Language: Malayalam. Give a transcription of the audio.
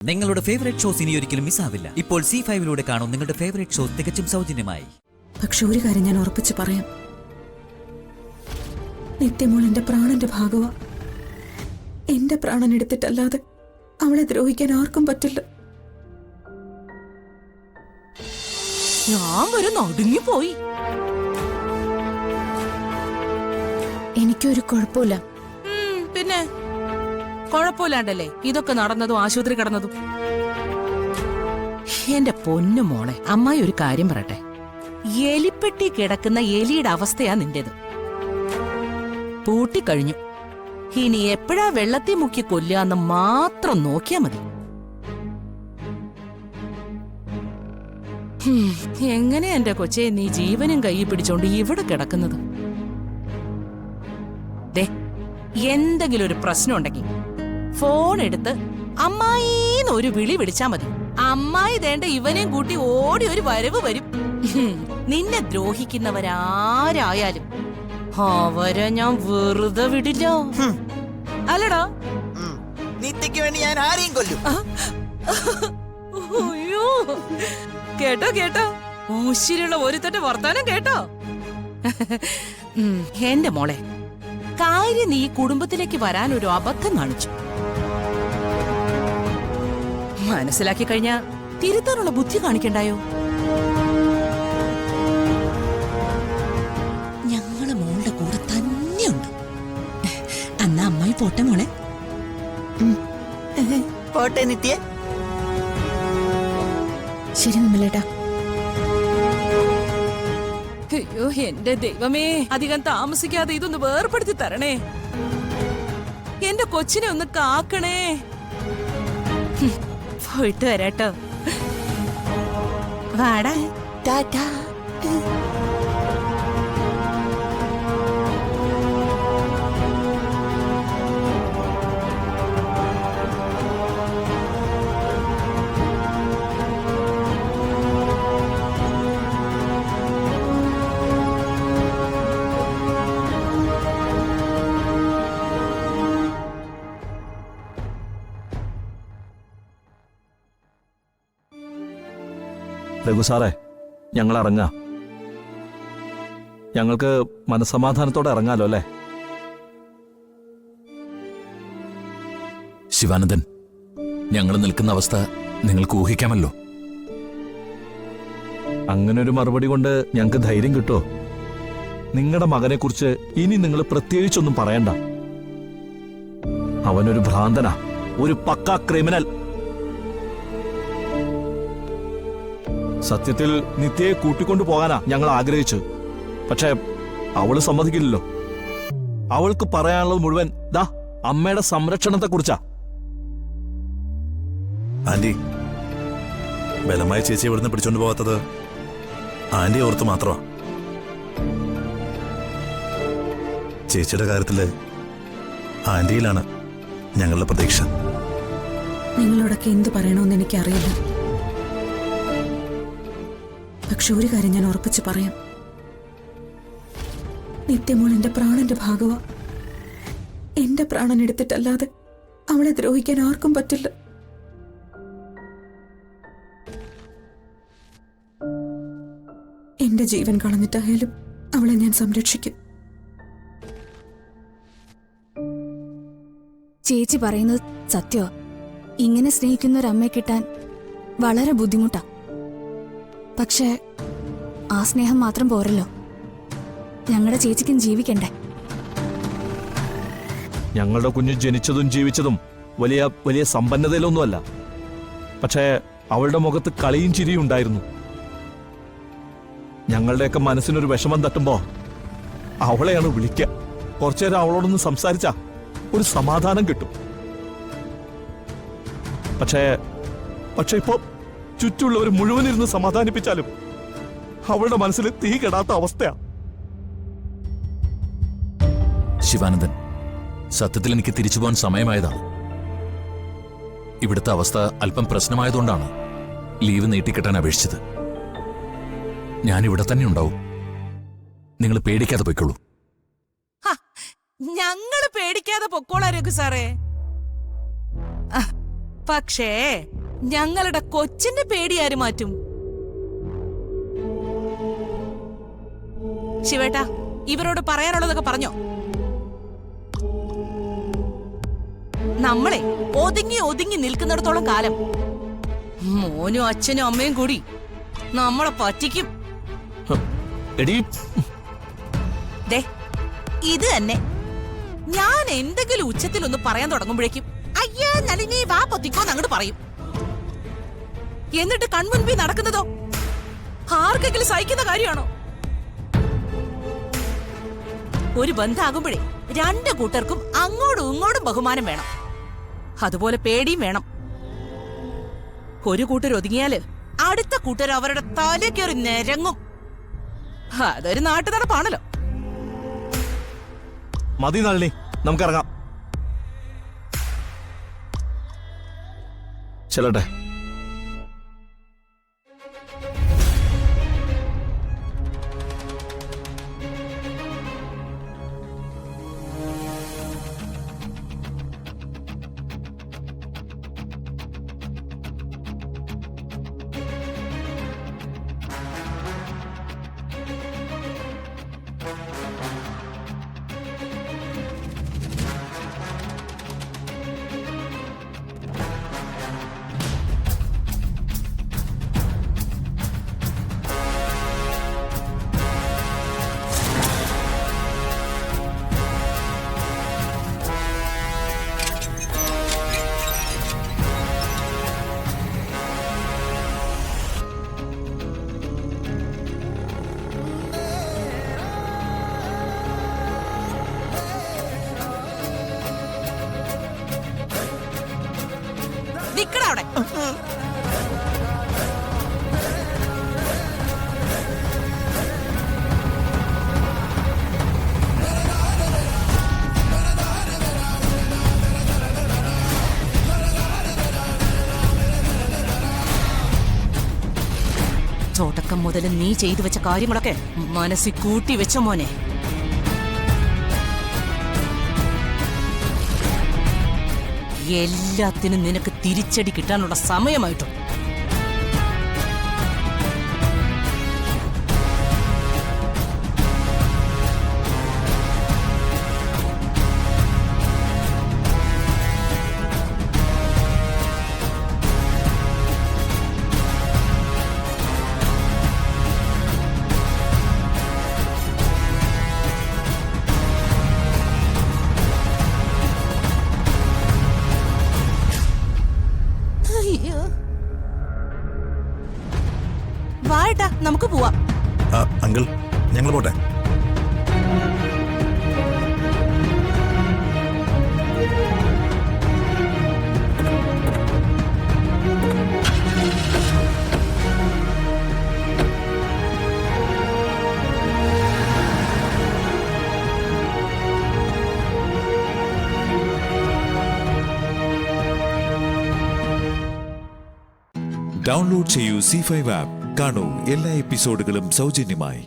നിങ്ങളുടെ ഫേവറേറ്റ് ഷോസ് ഇനി ഒരിക്കലും മിസ്സാവില്ല. ഇപ്പോൾ C5 കാണും നിങ്ങളുടെ ഫേവറേറ്റ് ഷോസ് തികച്ചും സൗജന്യമായി. പക്ഷെ ഒരു കാര്യം ഞാൻ ഉറപ്പിച്ച് പറയാം, നിത്യമോൾ എന്റെ പ്രാണന്റെ ഭാഗമാ. എന്റെ പ്രാണൻ എടുത്തിട്ടല്ലാതെ അവളെ ദ്രോഹിക്കാൻ ആർക്കും പറ്റില്ല. ഞാൻ വരെ നടുങ്ങിപ്പോയി. എനിക്കൊരു കുഴപ്പമില്ല. പിന്നെ കുഴപ്പമില്ലാണ്ടല്ലേ ഇതൊക്കെ നടന്നതും ആശുപത്രി കിടന്നതും. എന്റെ പൊന്നു മോളെ, അമ്മായി ഒരു കാര്യം പറയട്ടെ. എലിപ്പെട്ടി കിടക്കുന്ന എലിയുടെ അവസ്ഥയാ നിന്റേത്. പൂട്ടിക്കഴിഞ്ഞു. ഇനി എപ്പോഴാ വെള്ളത്തിൽ മുക്കി കൊല്ലാന്ന് മാത്രം നോക്കിയാ മതി. എങ്ങനെ എന്റെ കൊച്ചെ നീ ജീവനും കൈ പിടിച്ചോണ്ട് ഇവിടെ കിടക്കുന്നത്? ദേ, എന്തെങ്കിലും ഒരു പ്രശ്നം ഉണ്ടെങ്കിൽ ഫോൺ എടുത്ത് അമ്മായിന്ന് ഒരു വിളി വിളിച്ചാ മതി. അമ്മായി ദേണ്ട ഇവനെയും കൂട്ടി ഓടി ഒരു വരവ് വരും. നിന്നെ ദ്രോഹിക്കുന്നവരാരായാലും അവരെ ഞാൻ വെറുതെ വിടില്ല. അല്ലടാ, നിത്യക്ക് വേണ്ടി ഞാൻ ആരെയും കൊല്ലും. അയ്യോ, കേട്ടോ കേട്ടോ, ഊശിലുള്ള ഒരു തട്ട വർത്താനം കേട്ടോ. എന്റെ മോളെ, കാര്യം നീ കുടുംബത്തിലേക്ക് വരാൻ ഒരു അബദ്ധം കാണിച്ചു. മനസ്സിലാക്കി കഴിഞ്ഞാ തിരുത്താനുള്ള ബുദ്ധി കാണിക്കണ്ടായോ? ഞങ്ങള് മോളുടെ കൂടെ തന്നെയുണ്ട്. അന്നാ അമ്മായി പോട്ടെ മോളെ. പോട്ടെ നിത്യ. ശരി വിമലേട്ടാ. അയ്യോ എന്റെ ദൈവമേ, അധികം താമസിക്കാതെ ഇതൊന്ന് വേർപെടുത്തി തരണേ. എന്റെ കൊച്ചിനെ ഒന്ന് കാക്കണേ. പോയിട്ട് വരാട്ടോ. വാടാ. ടാറ്റാ. രഘു സാറേ, ഞങ്ങൾ ഇറങ്ങാം. ഞങ്ങൾക്ക് മനസ്സമാധാനത്തോടെ ഇറങ്ങാലോ അല്ലേ? ശിവാനന്ദൻ, ഞങ്ങൾ നിൽക്കുന്ന അവസ്ഥ നിങ്ങൾക്ക് ഊഹിക്കാമല്ലോ. അങ്ങനൊരു മറുപടി കൊണ്ട് ഞങ്ങൾക്ക് ധൈര്യം കിട്ടുമോ? നിങ്ങളുടെ മകനെക്കുറിച്ച് ഇനി നിങ്ങൾ പ്രത്യേകിച്ചൊന്നും പറയണ്ട. അവനൊരു ഭ്രാന്തനാ, ഒരു പക്കാ ക്രിമിനൽ. സത്യത്തിൽ നിത്യയെ കൂട്ടിക്കൊണ്ടു പോകാനാ ഞങ്ങൾ ആഗ്രഹിച്ചു. പക്ഷേ അവള് സമ്മതിക്കില്ലല്ലോ. അവൾക്ക് പറയാനുള്ളത് മുഴുവൻ ദാ അമ്മയുടെ സംരക്ഷണത്തെക്കുറിച്ചാ. ആന്റി, ബലമായ ചേച്ചി ഇവിടുന്ന് പിടിച്ചോണ്ട് പോകാത്തത് ആന്റി ഓർത്ത് മാത്രമാ. ചേച്ചിയുടെ കാര്യത്തില് ആന്റിയിലാണ് ഞങ്ങളുടെ പ്രതീക്ഷ. നിങ്ങളോടൊക്കെ എന്ത് പറയണമെന്ന് എനിക്കറിയില്ല. പക്ഷെ ഒരു കാര്യം ഞാൻ ഉറപ്പിച്ച് പറയാം, നിത്യമോൾ എന്റെ പ്രാണന്റെ ഭാഗമാ. എന്റെ പ്രാണൻ എടുത്തിട്ടല്ലാതെ അവളെ ദ്രോഹിക്കാൻ ആർക്കും പറ്റില്ല. എന്റെ ജീവൻ കളഞ്ഞിട്ടായാലും അവളെ ഞാൻ സംരക്ഷിക്കും. ചേച്ചി പറയുന്നത് സത്യോ? ഇങ്ങനെ സ്നേഹിക്കുന്ന ഒരു അമ്മയെ കിട്ടാൻ വളരെ ബുദ്ധിമുട്ടാ. പക്ഷേ ആ സ്നേഹം മാത്രം പോരല്ലോ, ഞങ്ങളുടെ ചേച്ചിക്കും ജീവിക്കണ്ടേ? ഞങ്ങളുടെ കുഞ്ഞ് ജനിച്ചതും ജീവിച്ചതും വലിയ വലിയ സമ്പന്നതയിലൊന്നുമല്ല. പക്ഷേ അവളുടെ മുഖത്ത് കളിയും ചിരിയും ഉണ്ടായിരുന്നു. ഞങ്ങളുടെയൊക്കെ മനസ്സിനൊരു വിഷമം തട്ടുമ്പോ അവളെയാണ് വിളിക്കുക. കുറച്ചുനേരം അവളോടൊന്ന് സംസാരിച്ചാ ഒരു സമാധാനം കിട്ടും. പക്ഷേ ഇപ്പോ ചുറ്റുള്ളവർ മുഴുവൻ ഇരുന്ന് സമാധാനിപ്പിച്ചാലും അവളുടെ മനസ്സിൽ തീ കെടാത്ത അവസ്ഥയാ. ശിവാനന്ദൻ, സത്യത്തിൽ എനിക്ക് തിരിച്ചു പോകാൻ സമയമായതാണ്. ഇവിടുത്തെ അവസ്ഥ അല്പം പ്രശ്നമായതുകൊണ്ടാണ് ലീവ് നീട്ടിക്കിട്ടാൻ അപേക്ഷിച്ചത്. ഞാൻ ഇവിടെ തന്നെ ഉണ്ടാവും. നിങ്ങൾ പേടിക്കാതെ പോയിക്കോളൂ. ഞങ്ങള് പേടിക്കാതെ പൊക്കോളാ രഘു സാറേ. പക്ഷേ ഞങ്ങളുടെ കൊച്ചിന്റെ പേടി ആര് മാറ്റും? ശിവേട്ടാ, ഇവരോട് പറയാനുള്ളതൊക്കെ പറഞ്ഞോ? നമ്മളെ ഒതുങ്ങി ഒതുങ്ങി നിൽക്കുന്നിടത്തോളം കാലം മോനും അച്ഛനും അമ്മയും കൂടി നമ്മളെ പറ്റിക്കും. എടീ, ദേ, ഇത് തന്നെ. ഞാൻ എന്തെങ്കിലും ഉച്ചത്തിലൊന്ന് പറയാൻ തുടങ്ങുമ്പോഴേക്കും അയ്യാ നളിനി വാ പൊത്തിക്കോന്ന് അങ്ങോട്ട് പറയും. എന്നിട്ട് കൺമുൻപിൽ നടക്കുന്നതോ ആർക്കെങ്കിലും സഹിക്കുന്ന കാര്യമാണോ? ഒരു ബന്ധാകുമ്പോഴേ രണ്ട് കൂട്ടർക്കും അങ്ങോട്ടും ഇങ്ങോട്ടും ബഹുമാനം വേണം, അതുപോലെ പേടിയും വേണം. ഒരു കൂട്ടർ ഒതുങ്ങിയാല് അടുത്ത കൂട്ടർ അവരുടെ തലക്കേറി നിരങ്ങും. അതൊരു നാട്ടു നടപ്പാണല്ലോ. മതി നളിനി, നമുക്കിറങ്ങാം. ചെല്ലട്ടെ. നിക്കടാ അവിടെ. തുടക്കം മുതൽ നീ ചെയ്തു വെച്ച കാര്യങ്ങളൊക്കെ മനസ്സിൽ കൂട്ടി വെച്ച മോനെ. എല്ലാത്തിനും നിനക്ക് തിരിച്ചടി കിട്ടാനുള്ള സമയമായിട്ടുണ്ട്. വാട്ടാ, നമുക്ക് പോവാം. അങ്കിൾ, ഞങ്ങൾ പോട്ടെ. ഡൗൺലോഡ് ചെയ്യൂ C5 ആപ്പ്. കാണൂ എല്ലാ എപ്പിസോഡുകളും സൗജന്യമായി.